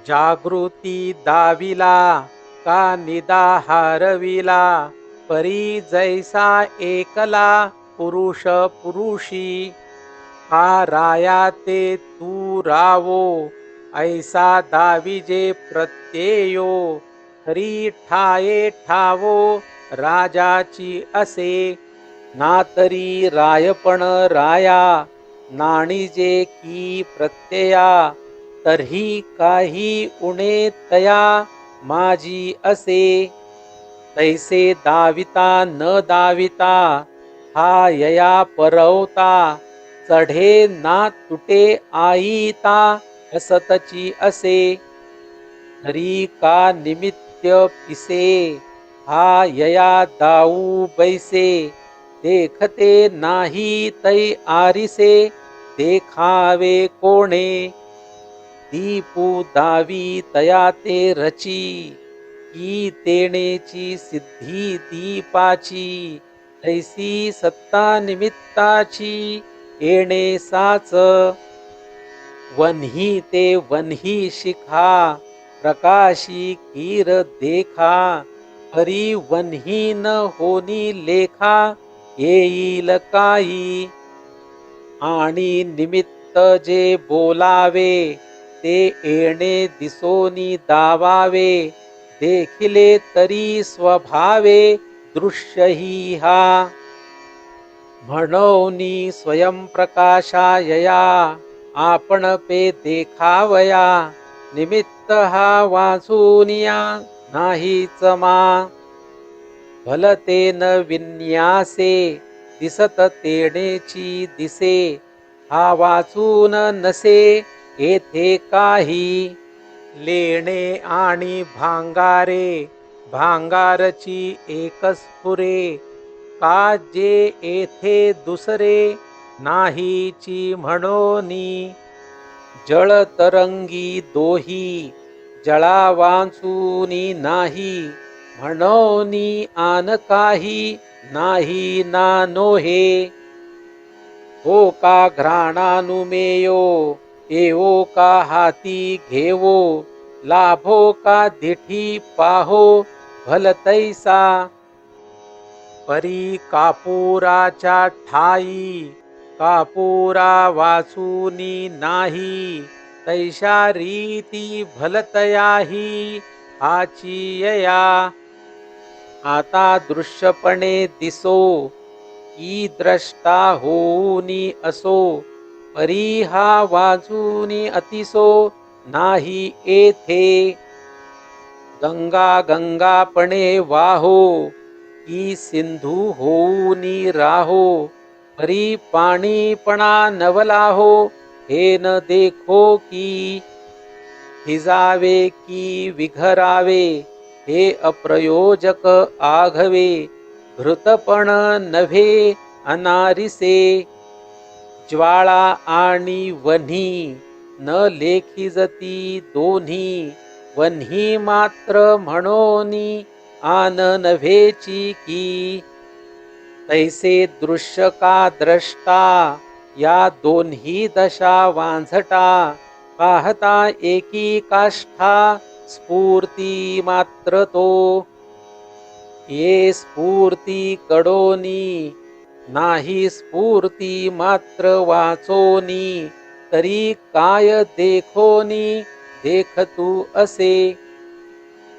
जागृती दाविला, का निदा हारविला. परी जैसा एकला, पुरुष पुरुषी. हा राया ते तू रावो, ऐसा दाविजे प्रत्ययो. तरी ठाये ठावो, राजाची असे. ना तरी रायपण राया, नाणीजे की प्रत्यया. तर्ही काही उणे तया, माझी असे. तैसे दाविता न दाविता, हा यया परवता. चढे ना तुटे आईता, असतची असे. तरी का निमित्त पिसे, हा यया दाऊ बैसे. देखते नाही तै आरिसे देखावे कोणे दीपू दावी तया ते रची की तेणेची सिद्धी दीपाची तैसी सत्ता निमित्ताची येणे साच वन्ही ते वन्ही शिखा प्रकाशी कीर देखा हरी वन्ही न होनी लेखा येईल काही आणि निमित्त जे बोलावे ते येणे दिसोनी दावावे देखिले तरी स्वभावे दृश्यही हा म्हणोनी स्वयंप्रकाशायया आपण पे देखावया निमित्त हा वाचूनिया नाहीच मा भलतेन विन्यासे दिसत तेणेची दिसे हा वाचून नसे येथे काही लेणे आणि भांगारे भांगारची एकच स्फुरे का जे येथे दुसरे नाहीची म्हणोनी जळ तरंगी दोही जळा वाचूनी नाही म्हणोनी आन काही नाही ना नोहे हो का घ्राणानुमेयो येवो का हाती घेवो लाभो का दिठी पाहो भलतैसा परी कापुराच्या ठाई कापुरा वाचूनी नाही तैशा रीती भलतयाही आचियया आता दृश्यपणे दिसो की द्रष्टा होऊनी असो परी हा वाचूनी अतिसो नाही येथे गंगा गंगापणे वाहो की सिंधू होऊनी राहो परी पाणीपणा नवलाहो हे न देखो की हिजावे की विघरावे हे अप्रयोजक आघवे घृतपण नव्हे अनारिसे ज्वाळा आणि वन्ही न लेखिजती दोन्ही वन्ही मात्र म्हणोनी आन नव्हेची की तैसे दृश्य का द्रष्टा या दोन्ही दशा वांझटा पाहता एकी काष्ठा स्फूर्ती मात्र तो ये स्फूर्ती कडोनी नाही स्फूर्ती मात्र वाचोनी तरी काय देखोनी देखतू असे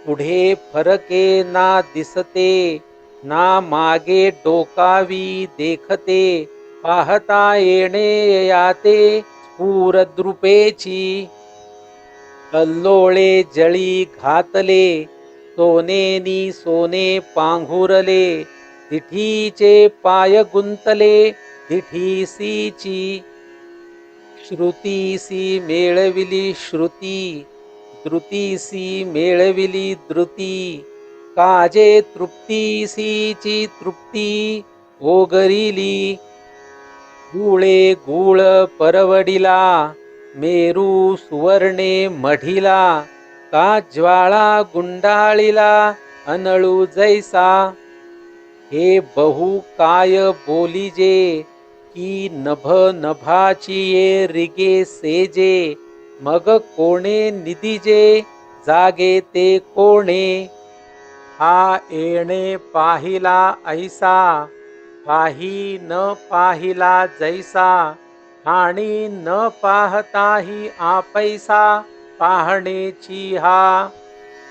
पुढे फरके ना दिसते ना मागे डोकावी देखते पाहता येणे याते स्फुरद्रुपेची कल्लोळे जळी घातले सोनेनी सोने पांघुरले दिठीचे पाय गुंतले दिठीसीची श्रुतीसी मेळविली श्रुती द्रुतीसी मेळविली द्रुती काजे तृप्तीसीची तृप्ती ओगरिली गुळे गुळ परवडिला मेरू सुवर्णे मढिला का ज्वाळा गुंडाळिला अनळू जैसा हे बहु काय बोलिजे की नभ नभाची ये रिगे सेजे मग कोणे निदिजे जागे ते कोणे हा येणे पाहिला ऐसा पाही न पाहिला जैसा आणि न पाहताही आपैसा पाहणेची हा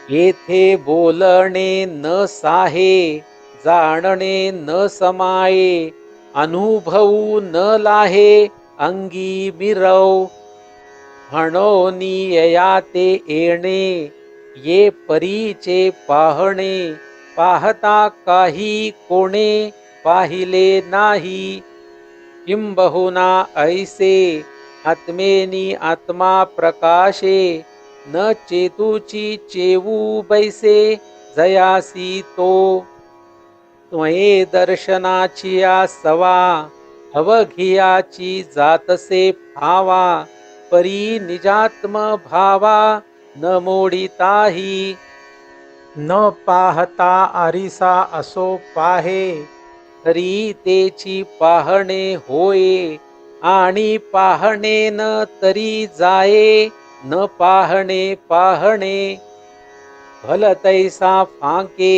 येथे बोलणे न साहे जाणणे न समाये अनुभवू न लाहे अंगी मिरव म्हणोनी यया ते येणे ये परीचे पाहणे पाहता काही कोणे पाहिले नाही किंबहुना ऐसे आत्मेनी आत्मा प्रकाशे न चेतूची चेवू बैसे जयासी तो त्वये दर्शनाची या सवा अवघियाची जातसे भावा परी निजात्म भावा न मोडिताही न पाहता आरिसा असो पाहे तरी तेची पाहणे होये आणि पाहणे न तरी जाये न पाहणे पाहणे भलतैसा फांके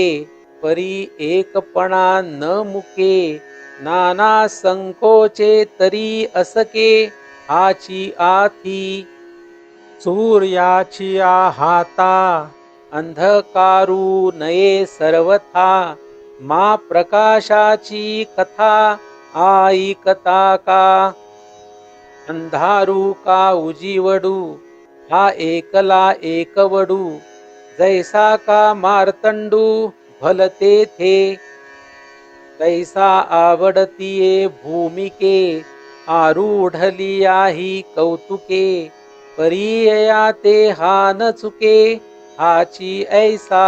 परी एकपणा न मुके नाना संकोचे तरी असके आची आथी सूर्याची हाता अंधकारू नये सर्वथा मा प्रकाशाची कथा ऐकता का अंधारू का उजीवडू हा एकला एकवडू जैसा का मार्तंडू भलते थे तैसा आवडतीये भूमिके आरूढलियाही कौतुके परियया ते हा न चुके हाची ऐसा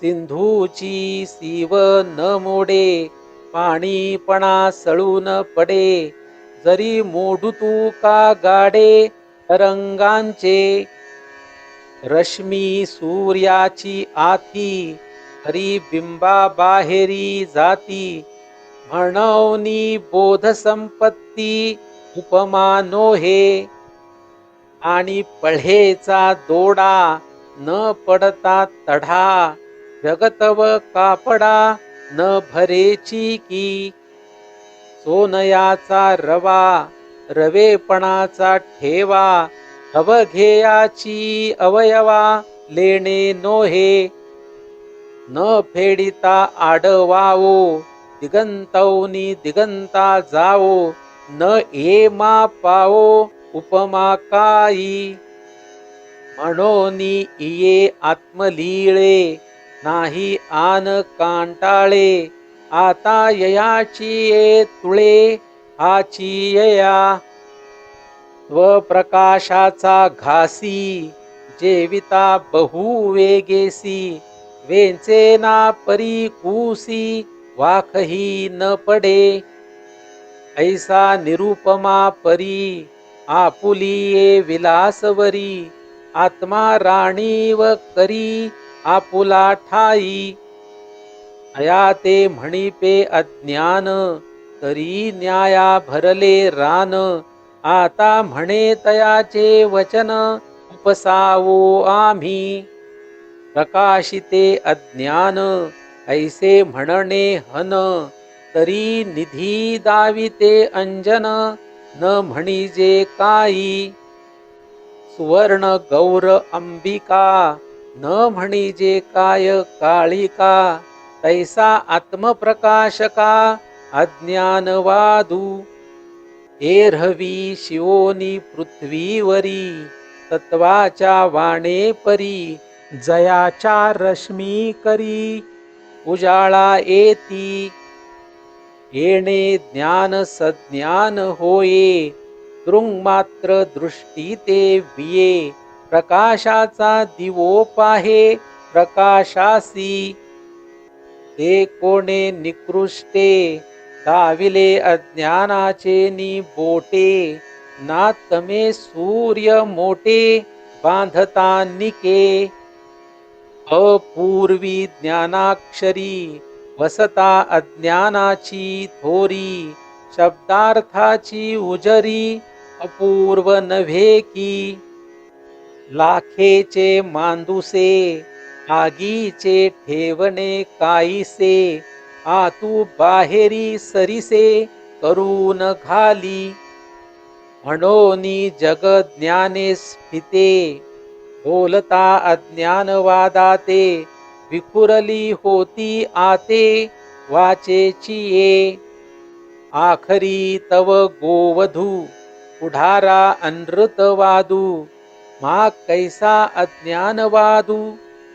सिंधूची सीव न मोडे पाणीपणा सळून पडे जरी मोडू तू का गाडे तरंगांचे रश्मी सूर्याची आथी हरी बिंबा बाहेरी जाती म्हणवनी बोध संपत्ती उपमा नोहे आणि पळहेचा दोडा न पडता तढा जगतव कापडा न भरेची की सोनयाचा रवा रवेपणाचा ठेवा अवघेयाची अवयवा लेणे नोहे न फेडिता आडवावो दिगंतौनी दिगंता जावो न एमा पावो उपमा काई म्हणोनी इये आत्मलीळे नाही आन कांटाळे आता ययाची ये तुळे हाची यया स्वप्रकाशाचा घासी जेविता बहुवेगेसी वेंचेना परी कुसी वाखही न पडे ऐसा निरुपमा परी आपुलिये विलासवरी आत्मा राणीव करी आपुला ठाई अया ते म्हणिपे अज्ञान तरी न्याया भरले रान आता म्हणे तयाचे वचन उपसावो आम्ही प्रकाशिते अज्ञान ऐसे म्हणणे हन तरी निधी दाविते अंजन न म्हणिजे काई सुवर्ण गौर अंबिका न म्हणिजे काय काळिका तैसा आत्मप्रकाशका अज्ञानवादू एरहवी शिवोनी पृथ्वीवरी तत्वाच्या वाणे परी जयाच्या रश्मी करी उजाळा येती येणे ज्ञान सज्ञान होये दृंग मात्र दृष्टी ते विये प्रकाशाचा दिवो पाहे प्रकाशासी ते कोणे निकृष्टे दाविले अज्ञानाचे नि बोटे ना तमे सूर्य मोटे बांधता निके अपूर्वी ज्ञानाक्षरी वसता अज्ञानाची थोरी शब्दार्थाची उजरी अपूर्व नव्हे की लाखेचे मांदुसे आगीचे ठेवणे काईसे आतू बाहेरी सरिसे करून घाली म्हणोनी जग ज्ञाने स्फिते बोलता अज्ञानवादाते विखुरली होती आते वाचेची ये आखरी तव गोवधू पुढारा अनृतवादू मा कैसा अज्ञानवादू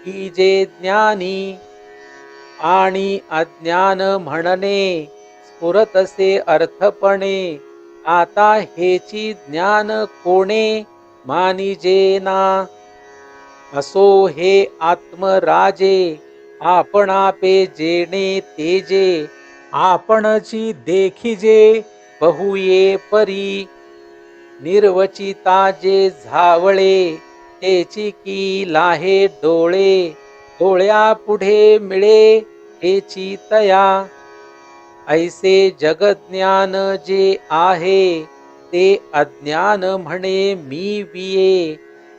की जे ज्ञानी आणि अज्ञान म्हणणे स्फुरतसे अर्थपणे आता हेची ज्ञान कोणे मानिजेना असो हे आत्मराजे आपण आपे जेणे तेजे आपणची देखिजे बहुये परी निर्वचिता जे झावळे तेची की लाहे डोळे डोळ्या पुढे मिळे तेची तया ऐसे जगज्ञान जे आहे ते अज्ञान म्हणे मी बिये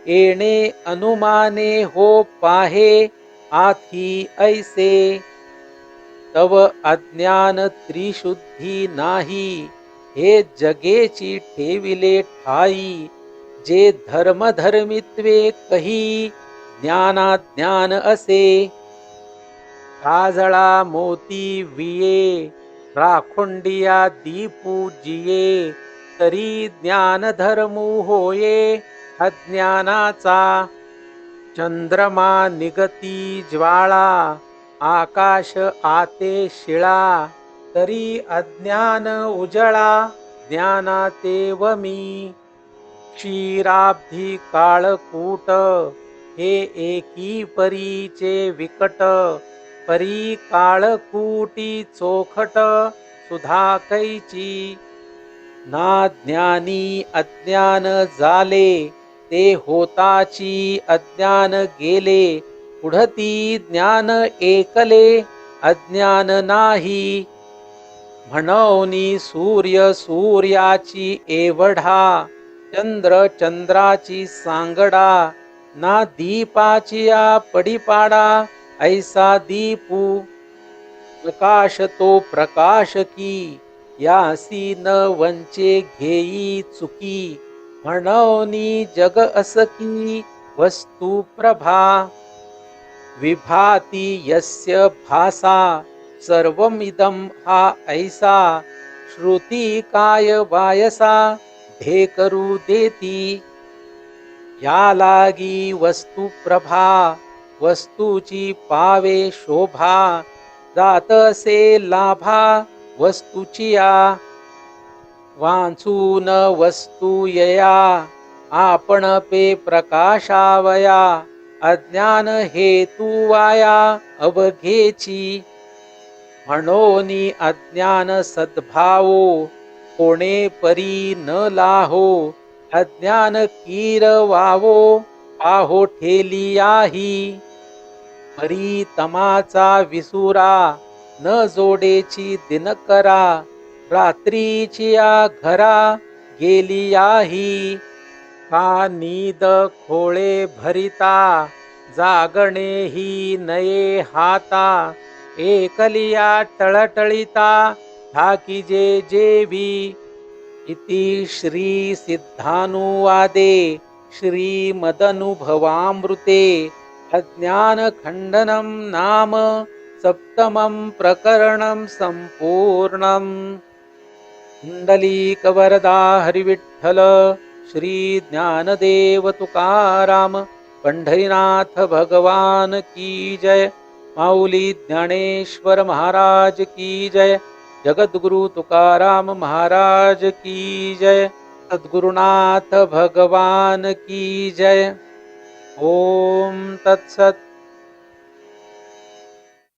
येणे अनुमाने हो पाहे आथी ऐसे तव अज्ञान त्रिशुद्धी नाही हे जगेची ठेविले ठाई जे धर्मधर्मित्वे कही ज्ञानाज्ञान असे काजळा मोती विये राखोंडिया दीपू जिये तरी ज्ञान धर्मू होये अज्ञानाचा चंद्रमा निगती ज्वाळा आकाश आते शिळा तरी अज्ञान उजळा ज्ञानाते वमी क्षीराब्धी काळकूट हे एकी परीचे विकट परी काळकूटी चोखट सुधा कैची ना ज्ञानी अज्ञान झाले ते होताची अज्ञान गेले पुढती ज्ञान एकले अज्ञान नाही म्हणोनी सूर्य सूर्याची एवढा चंद्र चंद्राची सांगडा ना दीपाची या पडीपाडा ऐसा दीपू प्रकाश तो प्रकाश की यासी न वंचे घेई चुकी म्हणोनी जग असकी वस्तू प्रभा विभाती यस्य भासा सर्वमिदं हा ऐसा श्रुती काय वायसा ढेकरू देती या लागी वस्तू प्रभा वस्तूची पावे शोभा जात असे लाभा वस्तूची या वांचून वस्तू यया आपण पे प्रकाशावया अज्ञान हेतू वाया अवघेची म्हणोनी अज्ञान सद्भावो कोणे परी न लाहो अज्ञान कीर वावो आहो ठेलियाही परी तमाचा विसुरा न जोडेची दिनकरा रात्रीची या घरा गेलियाही का नीद खोळे भरिता जागणे ही नये हाता एकलिया टळटळिता ठाकीजे जेवी इति श्री सिद्धानुवादे श्रीमदनुभवामृते अज्ञानखण्डनं नाम सप्तमं प्रकरणं सम्पूर्णम् कुण्डलीकवरदा हरिविठ्ठल श्री ज्ञानदेव तुकाराम पंढरीनाथ भगवान की जय। माऊली ज्ञानेश्वर महाराज की जय। जगद्गुरु तुकाराम महाराज की जय। सद्गुरुनाथ भगवान की जय। ओम तत्सत।